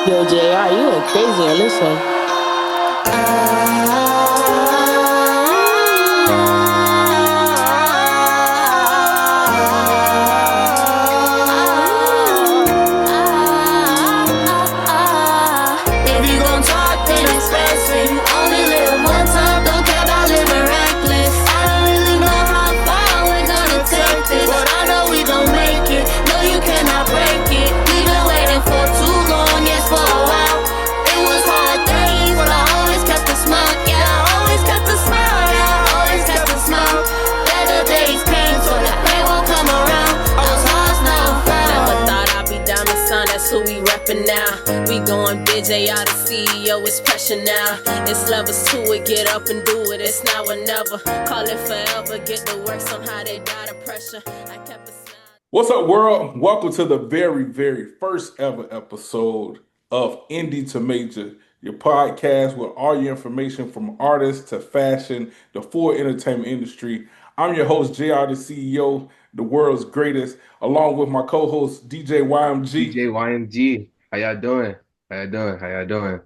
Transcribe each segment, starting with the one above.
Yo, JR, you went crazy on this one. If you gon' talk, then express it. You only live one time, don't care about living reckless. I don't really know how far we're gonna take this, but I know we gon' make it. No, you cannot break it. We've been waiting for too long, yes, for a while. It was hard days, but I always kept a smile. Yeah, I always kept a smile. Yeah, I always kept a smile. Better days came, so the pain won't come around. Those hearts now found. Never thought I'd be Diamond Son, that's who we reppin' now. We going big, JR the CEO, it's pressure now. It's levels to it, get up and do it, it's now or never. Call it forever, get to work, somehow they died of pressure. I kept a smile. What's up, world? Welcome to the very, very first ever episode of Indie to Major, your podcast with all your information from artists to fashion, the full entertainment industry. I'm your host, JR, the CEO, the world's greatest, along with my co-host, DJ YMG. DJ YMG, how y'all doing? How y'all doing?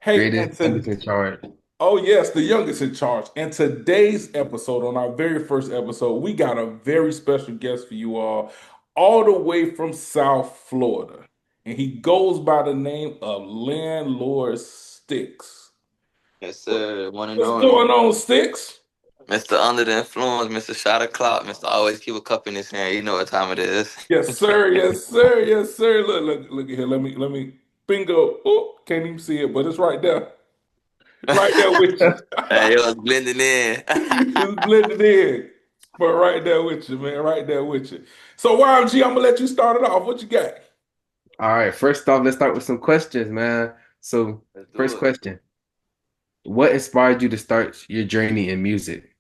Hey, Greatest youngest in charge. oh yes, the youngest in charge. And today's episode, on our very first episode, we got a very special guest for you all the way from South Florida. And he goes by the name of Landlord Stixx. Yes, sir. One and What's only. going on, Stixx? Mr. Under the Influence, Mr. Shot of Clock, Mr. Always Keep a Cup in his hand. You know what time it is. Yes, sir, yes, sir, yes, sir. Look at here. Let me bingo. Oh, can't even see it, but it's right there. Right there with you. Hey, it was blending in. It's blended in. But right there with you, man. Right there with you. So YMG, I'm gonna let you start it off. What you got? All right, first off, let's start with some questions, man. So, Let's do first it. question. What inspired you to start your journey in music?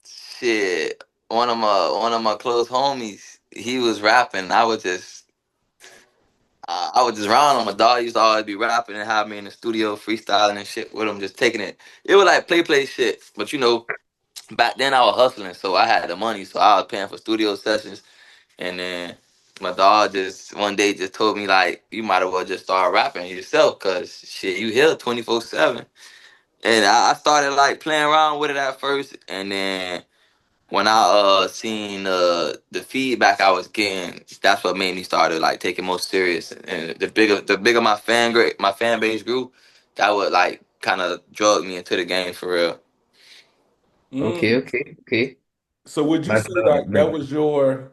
Shit. One of my close homies, he was rapping. I was just around him. My dog used to always be rapping and have me in the studio freestyling and shit with him, just taking it. It was like play shit. But back then I was hustling, so I had the money, so I was paying for studio sessions. And then my dog just one day just told me like, you might as well just start rapping yourself, cause shit, you here 24/7. And I started like playing around with it at first, and then when I seen the feedback I was getting, that's what made me started like taking more serious. And the bigger my fan base grew, that would like kind of drug me into the game for real. Okay, Mm. okay. So would you That's say like that very was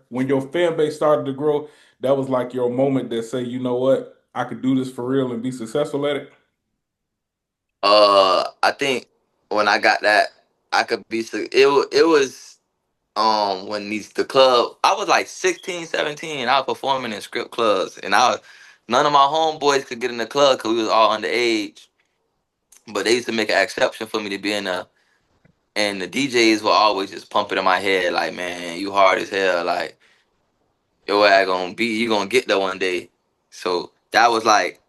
when your fan base started to grow, that was like your moment that say, you know what, I could do this for real and be successful at it? I think when I got that, I could be. It was when the club. I was like 16, 17. I was performing in script clubs, and none of my homeboys could get in the club because we was all underage. But they used to make an exception for me to be in the. And the DJs were always just pumping in my head like, man, you hard as hell. Like your ass you gonna get there one day. So that was like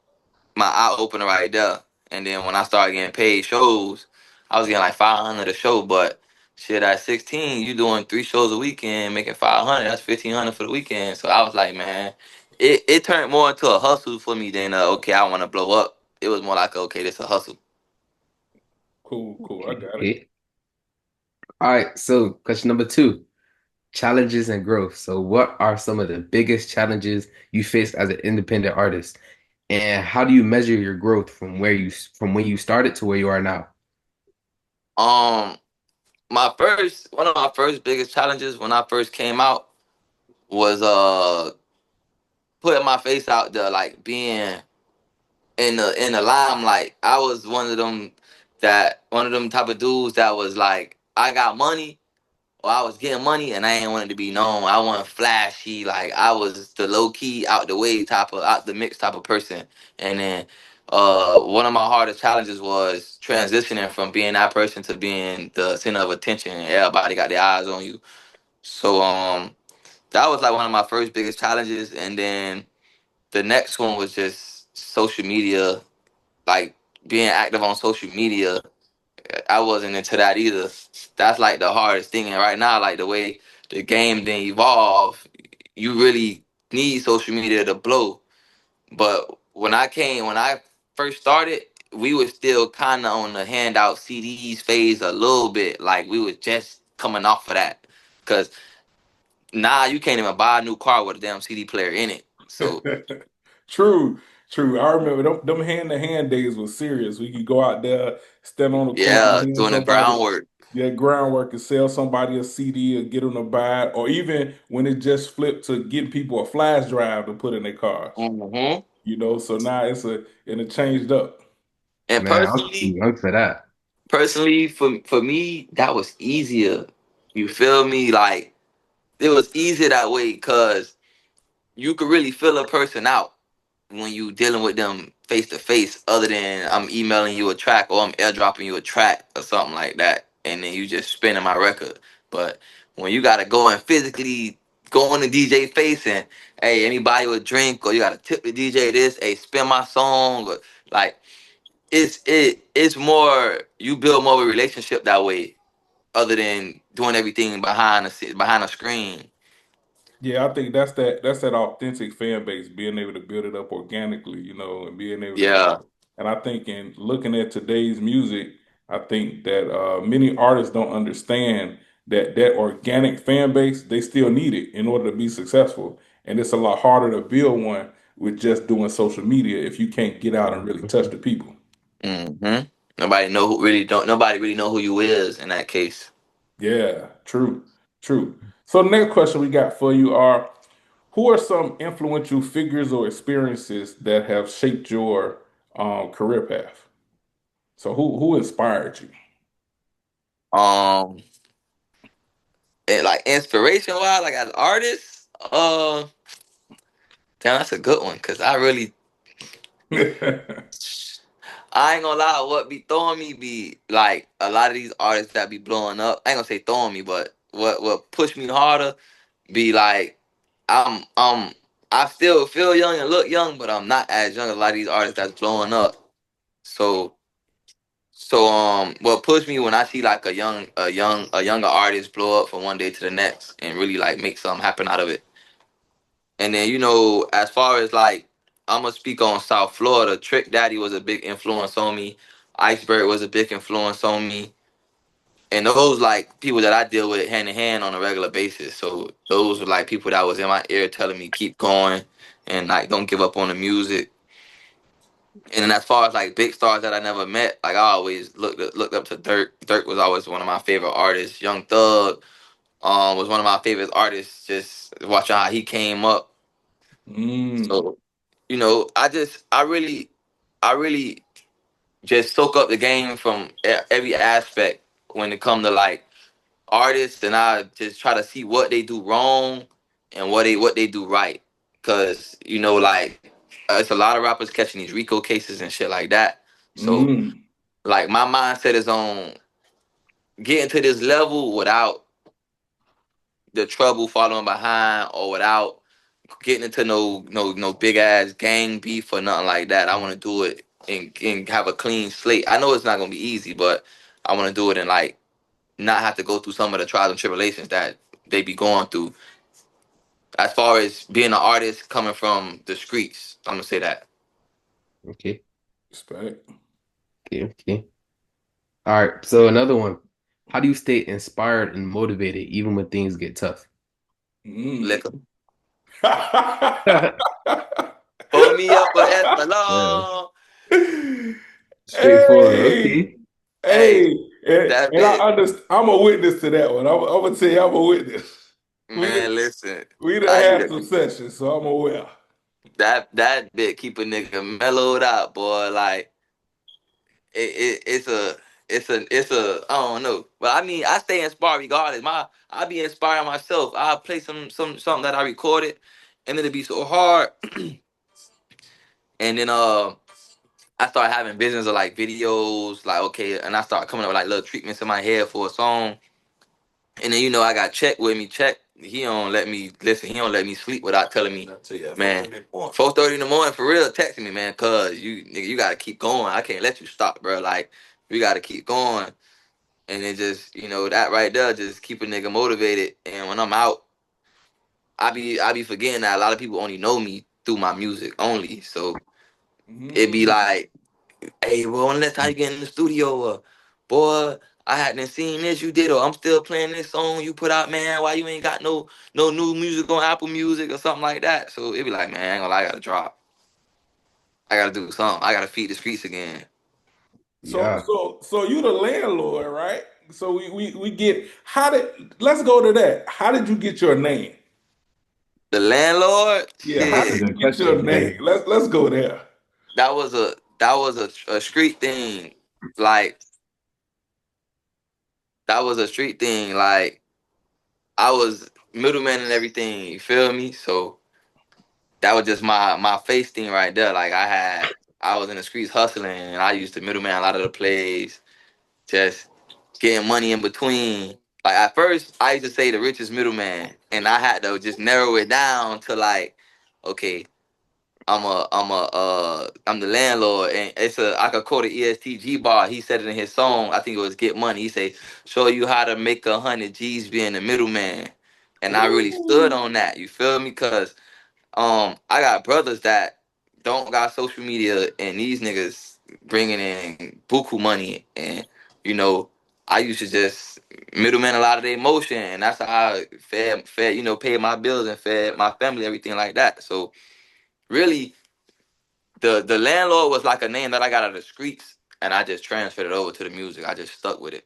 my eye opener right there. And then when I started getting paid shows, I was getting like 500 a show. But shit, at 16, you doing 3 shows a weekend, making 500. That's 1,500 for the weekend. So I was like, man, it turned more into a hustle for me than okay, I want to blow up. It was more like okay, this a hustle. Cool, I got it. okay. All right, so question number two, challenges and growth. So, what are some of the biggest challenges you faced as an independent artist? And how do you measure your growth from when you started to where you are now? Um, one of my first biggest challenges when I first came out was putting my face out there, like being in the limelight. I was one of them type of dudes that was like, I got money or I was getting money and I ain't wanted to be known. I wasn't flashy. Like I was the low key, out the way type of, out the mix type of person. And then one of my hardest challenges was transitioning from being that person to being the center of attention and everybody got their eyes on you. So that was like one of my first biggest challenges. And then the next one was just social media, like being active on social media. I wasn't into that either. That's like the hardest thing. And right now, like the way the game then evolve, you really need social media to blow. But when I first started, we were still kind of on the handout CDs phase a little bit. Like we was just coming off of that, cause now you can't even buy a new car with a damn CD player in it. So True, true. I remember them hand-to-hand days was serious. We could go out there, stand on the corner, yeah, hand doing the somebody, groundwork. yeah, groundwork and sell somebody a CD or get them to buy it, or even when it just flipped to getting people a flash drive to put in their cars. Hmm. So now and it changed up. And Man, I'm too young for that. personally, for me, that was easier. You feel me? Like it was easier that way because you could really feel a person out when you dealing with them face to face, other than I'm emailing you a track or I'm airdropping you a track or something like that, and then you just spinning my record. But when you gotta go and physically go on the DJ face and hey, anybody with a drink, or you gotta tip the DJ this, hey, spin my song, or like it's more, you build more of a relationship that way, other than doing everything behind a screen. Yeah, I think that's that authentic fan base, being able to build it up organically, and being able to. Yeah. And I think in looking at today's music, I think that many artists don't understand that organic fan base, they still need it in order to be successful. And it's a lot harder to build one with just doing social media if you can't get out and really touch the people. Hmm. Nobody really know who you is in that case. Yeah, true, true. So the next question we got for you are, who are some influential figures or experiences that have shaped your career path? So who inspired you? Um, and like inspiration wise, like as artists, damn, that's a good one. Cause I ain't gonna lie, what be throwing me be like a lot of these artists that be blowing up. I ain't gonna say throwing me, but what push me harder be like I'm I still feel young and look young, but I'm not as young as a lot of these artists that's blowing up. So what pushed me when I see like a younger artist blow up from one day to the next and really like make something happen out of it. And then as far as like, I'm gonna speak on South Florida. Trick Daddy was a big influence on me. Iceberg was a big influence on me. And those like people that I deal with hand in hand on a regular basis. So those were like people that was in my ear telling me keep going and like don't give up on the music. And then as far as like big stars that I never met, like I always looked up to Dirk. Dirk was always one of my favorite artists. Young Thug was one of my favorite artists. Just watching how he came up. Mm, So I really just soak up the game from every aspect when it come to like artists, and I just try to see what they do wrong and what they do right. Cause like it's a lot of rappers catching these RICO cases and shit like that. So mm, like my mindset is on getting to this level without the trouble following behind, or without getting into no big ass gang beef or nothing like that. I want to do it and have a clean slate. I know it's not gonna be easy, but I want to do it and like not have to go through some of the trials and tribulations that they be going through. As far as being an artist coming from the streets, I'm gonna say that. Okay, respect. okay, okay. All right. So another one. How do you stay inspired and motivated even when things get tough? Mm. Liquor. Pull me up a Yeah, Escalon. straightforward. Hey, Okay. Hey, hey, and, that and I bit, understand. I'm a witness to that one. I'm gonna tell you, I'm a witness. We man. Listen, we done I need had a some sessions, so I'm aware. that bit keep a nigga mellowed out, boy. Like it's a I don't know, but I mean I stay inspired regardless. I be inspiring myself. I play something that I recorded, and it'll be so hard, and then I start having visions of like videos, like okay, and I start coming up with like little treatments in my head for a song, and then I got Check with me. Check, he don't let me listen. He don't let me sleep without telling me, man, 4:30 in the morning for real, texting me, man, cause nigga, you gotta keep going. I can't let you stop, bro. Like we gotta keep going, and it just that right there just keep a nigga motivated. And when I'm out, I be forgetting that a lot of people only know me through my music only. So it'd be Mm. like, hey, well, unless I get in the studio, boy, I hadn't seen this you did, or I'm still playing this song you put out, man. Why you ain't got no new music on Apple Music or something like that? So it'd be like, man, I ain't gonna lie, I gotta drop. I gotta do something. I gotta feed the streets again. So Yeah. so so you the landlord, right? So we get how did let's go to that. How did you get your name? The landlord, Yeah, how That's a did shit. you good get your question. Yeah. name? Let's go there. That was a street thing. Like that was a street thing. Like I was middleman and everything. You feel me? So that was just my face thing right there. Like I was in the streets hustling, and I used to middleman a lot of the plays, just getting money in between. Like at first, I used to say the richest middleman, and I had to just narrow it down to like, okay, I'm the landlord, and I could quote an ESTG bar. He said it in his song. I think it was Get Money. He say, "Show you how to make 100 G's being the middleman," and I really stood Ooh. on that. You feel me? Cause I got brothers that don't got social media, and these niggas bringing in buku money, and you know, I used to just middleman a lot of their emotion, and that's how I fed, paid my bills and fed my family, everything like that. So really, the landlord was like a name that I got out of the streets, and I just transferred it over to the music. I just stuck with it.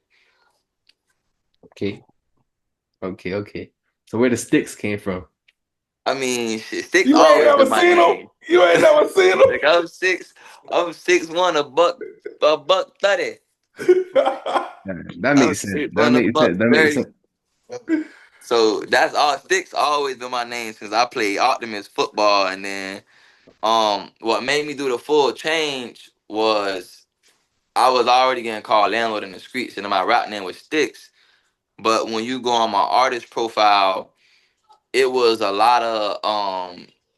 Okay. Okay. Okay. So where the sticks came from? I mean, shit, Stixx You ain't always never been my seen him? name. You ain't never seen Like I'm 6'1", a buck 30. Yeah, that I'm makes sense. six That one, a makes buck sense. That makes 30. sense. So that's all. Stixx always been my name since I played Optimus football, and then what made me do the full change was I was already getting called landlord in the streets, and then my rap name was Stixx. But when you go on my artist profile, it was a lot of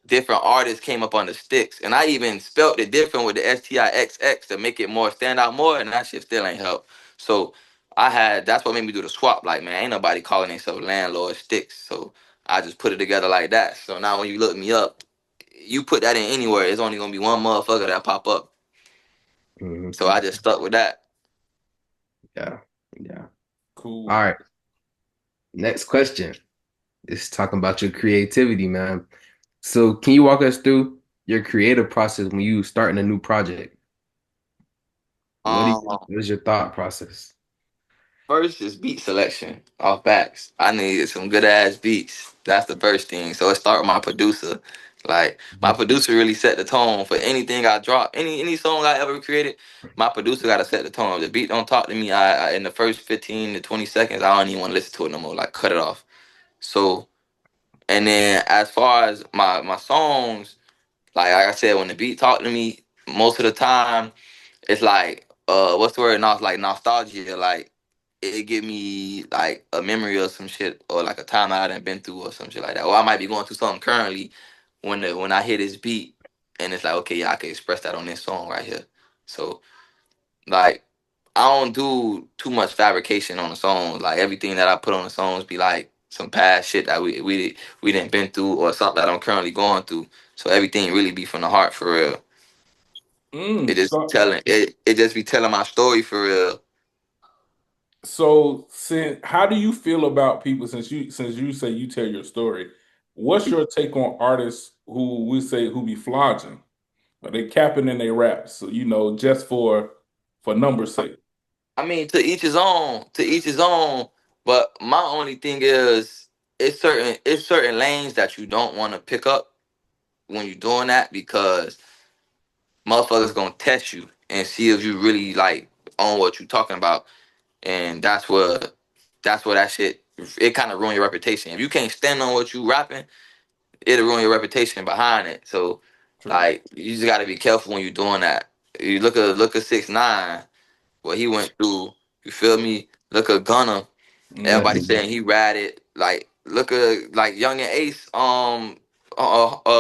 different artists came up on the Stixx, and I even spelt it different with the STIXX to make it more stand out more, and that shit still ain't help. So that's what made me do the swap. Like, man, ain't nobody calling themselves landlord Stixx, so I just put it together like that. So now when you look me up, you put that in anywhere, it's only gonna be one motherfucker that pop up. Mhm. So I just stuck with that. Yeah. Yeah. All Cool. right. Next question is talking about your creativity, man. So can you walk us through your creative process when you starting a new project? Um, What is your thought process? First is beat selection off backs. I needed some good ass beats. That's the first thing. So it start with my producer. Like my Mhm. producer really set the tone for anything I drop. Any song I ever created, my producer gotta set the tone. If the beat don't talk to me, I in the first 15 to 20 seconds, I don't even want to listen to it no more. Like cut it off. So and then as far as my songs, like I said, when the beat talk to me, most of the time it's like what's the word? Not like nostalgia. Like it give me like a memory of some shit or like a time I done been through or some shit like that. Or I might be going through something currently when I hear this beat and it's like, okay, yeah, I can express that on this song right here. So like I don't do too much fabrication on the songs. Like everything that I put on the songs be like some past shit that we didn't been through or something that I'm currently going through. So everything really be from the heart for real. It just be So telling it just be telling my story for real. so since how do you feel about people since you say you tell your story? What's your take on artists who we say who be flogging? Are they capping in their raps? So, just for numbers' sake. I mean, to each his own. To each his own. But my only thing is, it's certain lanes that you don't want to pick up when you're doing that because motherfuckers gonna test you and see if you really like on what you talking about, and that's where that shit it kind of ruin your reputation. If you can't stand on what you rapping, it'll ruin your reputation behind it. So, True. like, you just gotta be careful when you're doing that. You look at 6ix9ine what he went through. You feel me? Look at Gunna. Everybody Hmm. Definitely. saying he ratted. Like look at like Young and Ace.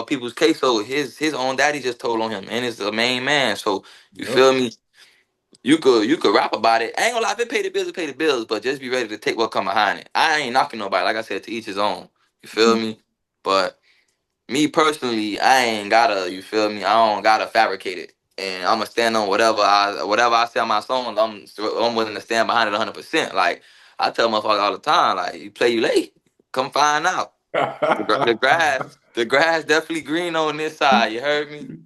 People's case. So his own daddy just told on him, and it's the main man. So you Yep. feel me? You could rap about it. I ain't gonna lie, if it pay the bills, it pay the bills. But just be ready to take what come behind it. I ain't knocking nobody. Like I said, to each his own. You feel me? But me personally, I ain't gotta, you feel me? I don't gotta fabricate it. And I'm gonna stand on whatever I say on my songs. I'm willing to stand behind it 100%. Like I tell motherfuckers all the time, like you play you late, come find out. The grass definitely green on this side. You heard me?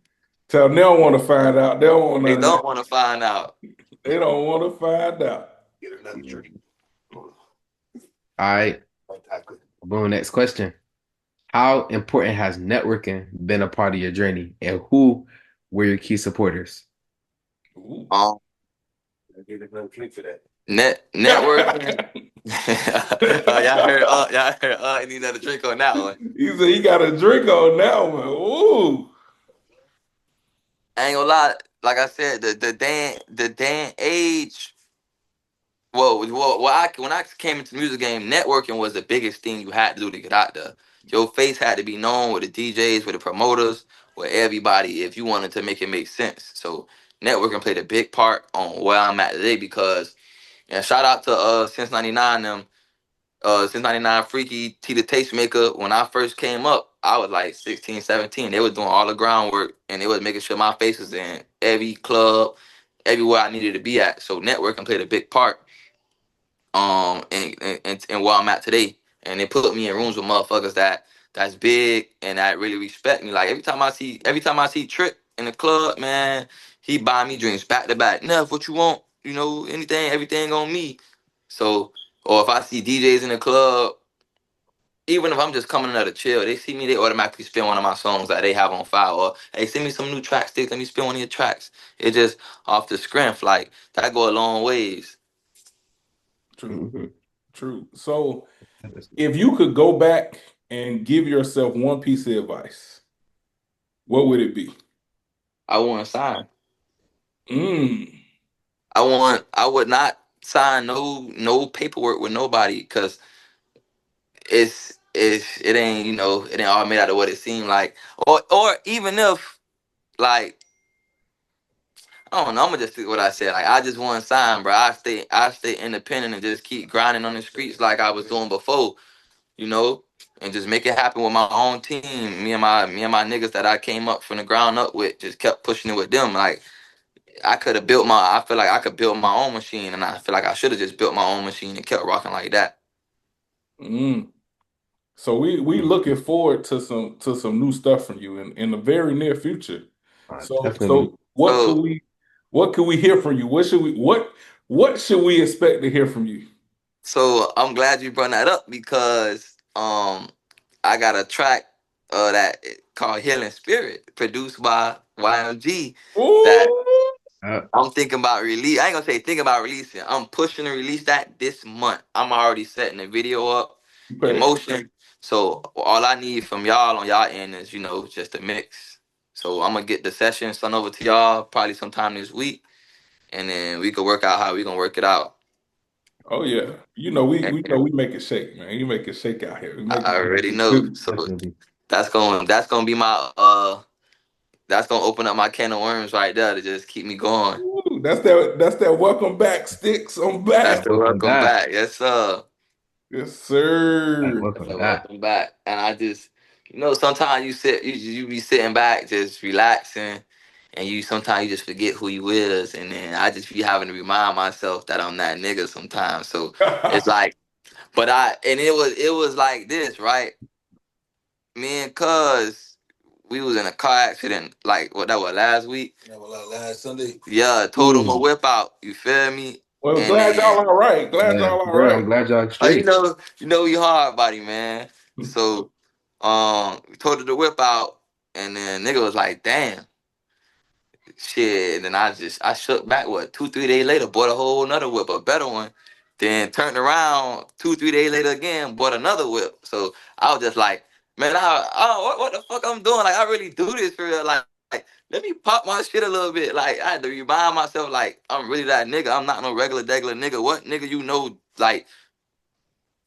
Tell them they don't want to find out. They don't want They none of that. don't want to find out. They don't want to find out. All right. Boom. Next question. How important has networking been a part of your journey, and who were your key supporters? Ooh. Networking. Y'all heard. I need another drink on that one. He said he got a drink on that one. Ooh. I ain't gonna lie. Like I said, the day and age. When I came into the music game, networking was the biggest thing you had to do to get out there. Your face had to be known with the DJs, with the promoters, with everybody if you wanted to make it make sense. So networking played a big part on where I'm at today because, and shout out to Since 99 them, Since 99 Freaky, T the Tastemaker. When I first came up, I was like 16, 17. They was doing all the groundwork and they was making sure my face was in every club, everywhere I needed to be at. So networking played a big part and where I'm at today. And they put me in rooms with motherfuckers that's big and that really respect me. Like every time I see Trick in the club, man, he buy me drinks back to back. Neff, what you want? You know, anything, everything on me. So, or if I see DJs in the club, even if I'm just coming in there to chill, they see me, they automatically spin one of my songs that they have on file. Or hey, send me some new tracks, Stixx. Let me spin one of your tracks. It just off the strength, like that go a long ways. True. Mm-hmm. True. So if you could go back and give yourself one piece of advice, what would it be? I want to sign. Mm. I would not sign no paperwork with nobody because it ain't it ain't all made out of what it seemed like. Or even if like I don't know, I'm gonna just stick with what I said. Like I just want to sign, bro. I stay independent and just keep grinding on the streets like I was doing before, you know, and just make it happen with my own team. Me and my niggas that I came up from the ground up with, just kept pushing it with them. Like I feel like I could build my own machine, and I feel like I should have just built my own machine and kept rocking like that. Mm. So we looking forward to some new stuff from you in the very near future. So Definitely. So what could we hear from you? What should we expect to hear from you? So I'm glad you brought that up because I got a track that called Healing Spirit produced by YMG that Ooh. I'm thinking about release. I ain't gonna say thinking about releasing. I'm pushing to release that this month. I'm already setting the video up in Okay. motion. So all I need from y'all on y'all end is just a mix. So I'm gonna get the session sent over to y'all probably sometime this week, and then we can work out how we gonna work it out. Oh yeah. We make it shake, man. You make it shake out here. We make I it already know. good. So Definitely. that's gonna be my that's gonna open up my can of worms right there to just keep me going. Ooh, that's that welcome back Sticks. I'm That's back. the Welcome welcome back. back. Yes, sir. Yes, sir. Welcome So back. welcome back. And I just sometimes you be sitting back just relaxing and sometimes you just forget who you is, and then I just be having to remind myself that I'm that nigga sometimes. So it's like but it was like this, right? Me and Cuz, we was in a car accident, like what that was last week. That was like last Sunday. Yeah, told him a Ooh. whip out. You feel me? Well, And glad then, y'all all right. Glad Yeah, y'all all bro, I'm right. glad y'all oh, straight. we hard body, man. So, we told her to whip out, and then nigga was like, damn, shit. And then I shook back. What 2 3 days later, bought a whole another whip, a better one. Then turned around 2 3 days later again, bought another whip. So I was just like, man, what the fuck I'm doing? Like I really do this for real. Like let me pop my shit a little bit. Like I had to remind myself, like I'm really that nigga. I'm not no regular degular nigga. What nigga like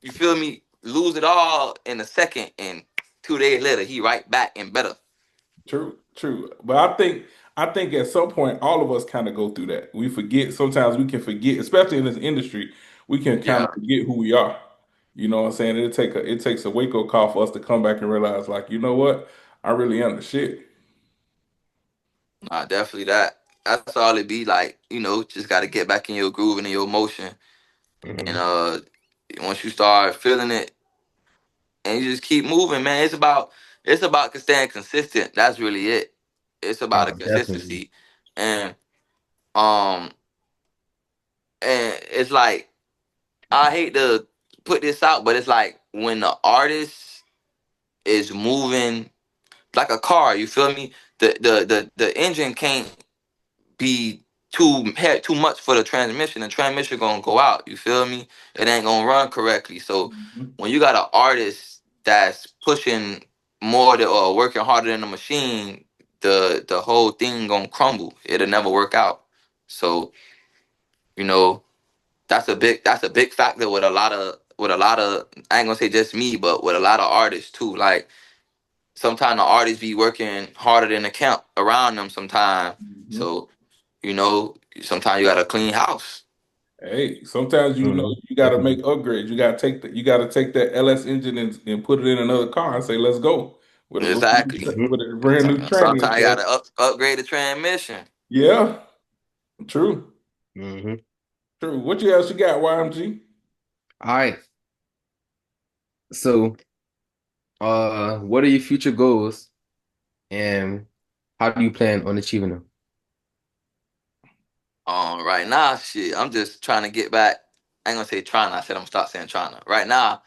you feel me? Lose it all in a second, and 2 days later he right back and better. True, true. But I think at some point all of us kind of go through that. We forget sometimes we can forget, especially in this industry, we can kind Yeah. of forget who we are. You know what I'm saying? It takes a wake up call for us to come back and realize, like, you know what? I really am the shit. Nah, definitely that. That's all it be like. Just got to get back in your groove and in your motion, and Hmm. once you start feeling it, and you just keep moving, man. It's about staying consistent. That's really it. It's about the Definitely. consistency, and um, and it's like I hate to put this out, but it's like when the artist is moving like a car. You feel me? The engine can't be too much for the transmission. The transmission gonna go out. You feel me? It ain't gonna run correctly. So Mhm. when you got an artist that's pushing more or working harder than the machine, the whole thing gonna crumble. It'll never work out. So you know that's a big factor with a lot of I ain't gonna say just me, but with a lot of artists too. Like sometimes the artists be working harder than the camp around them sometimes. Mhm. So, you know, sometimes you got to clean house. Hey, sometimes Hmm. you got to make Definitely. upgrades. You got to take that LS engine and put it in another car and say, "Let's go," with a Exactly. Hmm. with a brand new Sometimes you got transmission. to upgrade the transmission. Yeah, true, Hmm. true. What else you got, YMG? All right. So, what are your future goals and how do you plan on achieving them? Right now, shit, I'm just trying to get back. I ain't gonna say trying. I said I'm gonna start saying trying to. Right now,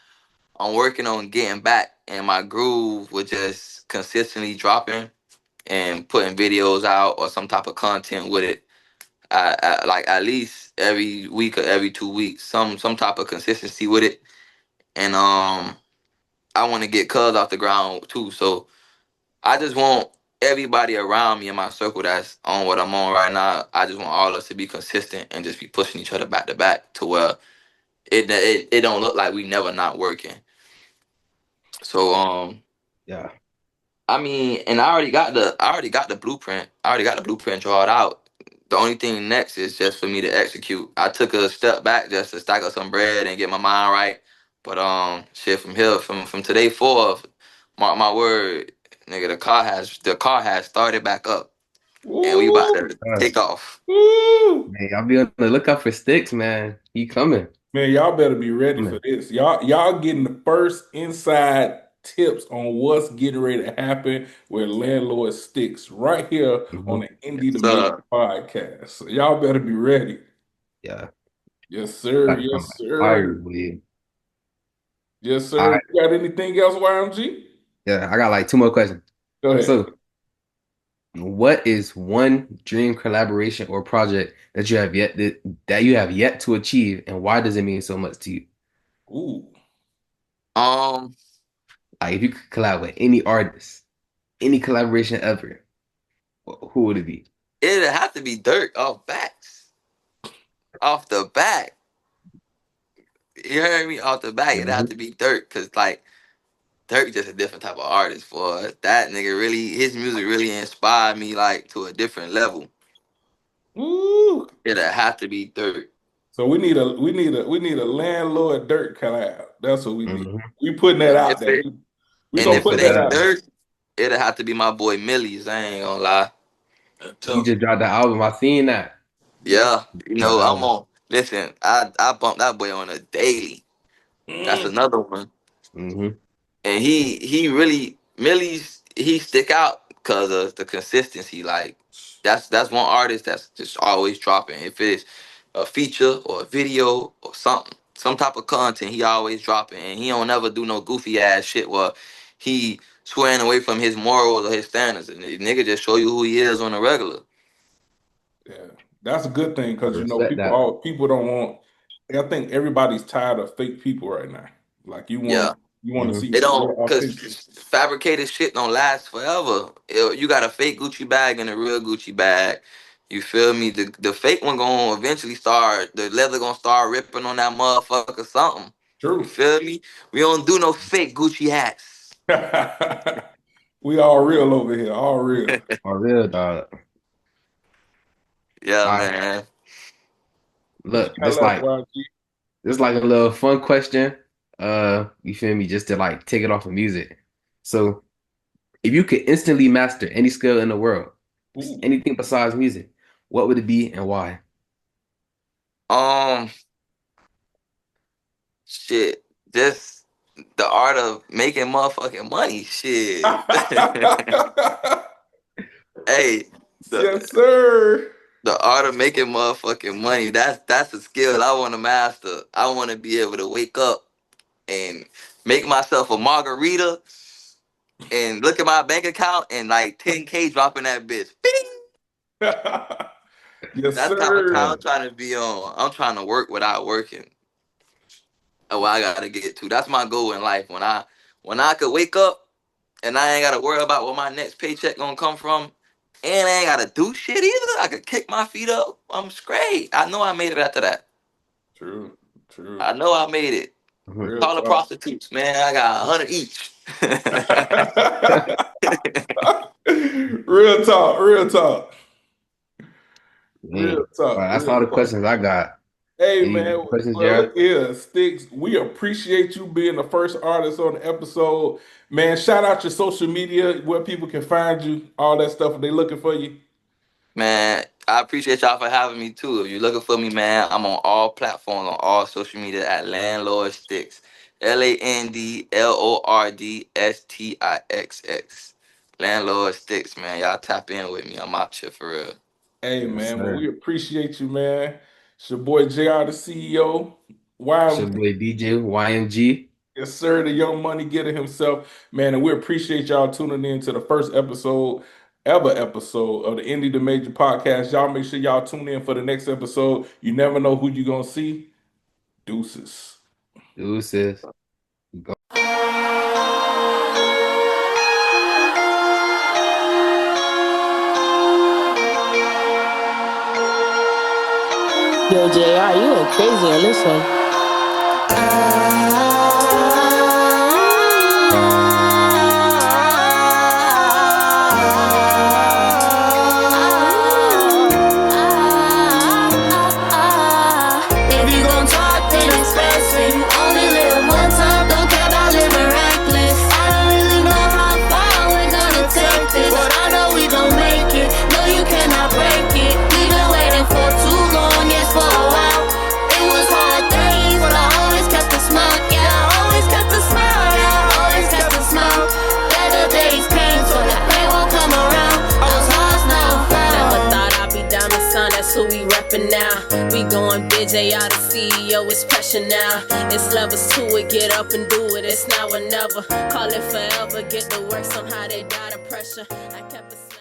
I'm working on getting back in my groove with just consistently dropping and putting videos out or some type of content with it. Like at least every week or every 2 weeks, some type of consistency with it. And I want to get Cuz off the ground too. So I just want everybody around me in my circle that's on what I'm on right now. I just want all of us to be consistent and just be pushing each other back to back to where it don't look like we never not working. So Yeah. I mean, and I already got the blueprint. I already got the blueprint drawn out. The only thing next is just for me to execute. I took a step back just to stack up some bread and get my mind right. But shit, from here, from today forth, mark my word, nigga, the car has started back up, and we about Ooh, to take off. ooh. Man, I'll be on the lookout for Stixx, man. He coming. Man, y'all better be ready for Coming. this. Y'all getting the first inside tips on what's getting ready to happen with Landlord Stixx right here on Hmm. the Indie to Yes, Make sir. podcast. So y'all better be ready. Yeah. Yes, sir. About to come Yes, out fire sir. with you. Yes, All sir. right. You got anything else, YMG? Yeah, I got like two more questions. Go ahead. So, what is one dream collaboration or project that you have yet to achieve, and why does it mean so much to you? Ooh. Um, Like, if you could collab with any artist, any collaboration ever, who would it be? it'd have to be Dirk off the back. You heard me off the back. It'd have Hmm. to be Dirk, cause like. Dirk just a different type of artist for that nigga really his music really inspired me like to a different level. Ooh. It'll have to be Dirk. So we need a landlord dirt collab. That's what we need. Hmm. We putting that And out if there. it We and gonna if Put it put that that ain't out out there. Dirk, it'll have to be my boy Millie's. I ain't gonna lie. He just dropped the album. I seen that. Yeah, Dropped the I'm album. on. Listen, I bump that boy on a daily. That's there. another one. Hmm. And he really Millie's he stick out because of the consistency. Like that's one artist that's just always dropping. If it's a feature or a video or something, some type of content, he always dropping, and he don't ever do no goofy ass shit where he swearing away from his morals or his standards. And the nigga just show you who he is on a regular. Yeah, that's a good thing I because respect that. people don't want. I think everybody's tired of fake people right now. Like Yeah. you want to Hmm. see It real don't, cause authentic. fabricated shit don't last forever. You got a fake Gucci bag and a real Gucci bag. You feel me? The fake one gonna eventually start. The leather gonna start ripping on that motherfucker. Something. You True. feel me? We don't do no fake Gucci hats. We all real over here. All real. For real, dog. Yeah, All right. man. What you Look, got left, YG? just like a little fun question. You feel me? Just to like take it off of music. So, If you could instantly master any skill in the world, Ooh. anything besides music, what would it be and why? Um, shit. Just the art of making motherfucking money. Shit. Hey, the Yes, sir. the art of making motherfucking money. That's a skill I want to master. I want to be able to wake up and make myself a margarita and look at my bank account and like 10K dropping that bitch. Bing! Yes, That's the type of time sir. I'm trying to be on. I'm trying to work without working. What I gotta get to. That's my goal in life. When I could wake up and I ain't gotta worry about where my next paycheck gonna come from, and I ain't gotta do shit either. I could kick my feet up. I'm straight. I know I made it after that. True. True. I know I made it. Mhm. Real Call the talk. prostitutes, man. I got 100 each. Real talk. Real talk. Real Man. Well, talk. that's Real all the talk. questions I got. Hey Any man, questions, well Jared? look here, Stixx. We appreciate you being the first artist on the episode. Man, shout out your social media where people can find you, all that stuff if they looking for you. Man, I appreciate y'all for having me too. If you're looking for me, man, I'm on all platforms, on all social media at LandLord Stixx. LandLordStixx. Landlord Stixx, man. Y'all tap in with me. I'm out here for real. Hey Yes, man, well we sir. appreciate you, man. It's your boy JR, the CEO. It's your Why? boy DJ YMG. Yes, sir, the young money getter himself, man. And we appreciate y'all tuning in to the first episode of the Indie to Major podcast. Y'all make sure y'all tune in for the next episode. You never know who you're gonna see. Deuces. Deuces. Yo, JR, you went crazy on this one. If you gon' talk, then express it. You only live one time, don't care about living reckless. I don't really know how far we're gonna take this, but I know we gon' make it. No, you cannot break it. We've been waiting for too long, yes, for a while. It was hard days, but I always kept a smile. Yeah, I always kept a smile. Yeah, I always kept a smile. Better days came, so that pain won't come around. Those hearts now found. Never thought I'd be Diamond Son, that's who we reppin' now. We going big, JR the CEO, it's pressure now. It's levels to it, get up and do it, it's now or never. Call it forever, get the work, somehow they die the pressure. I kept it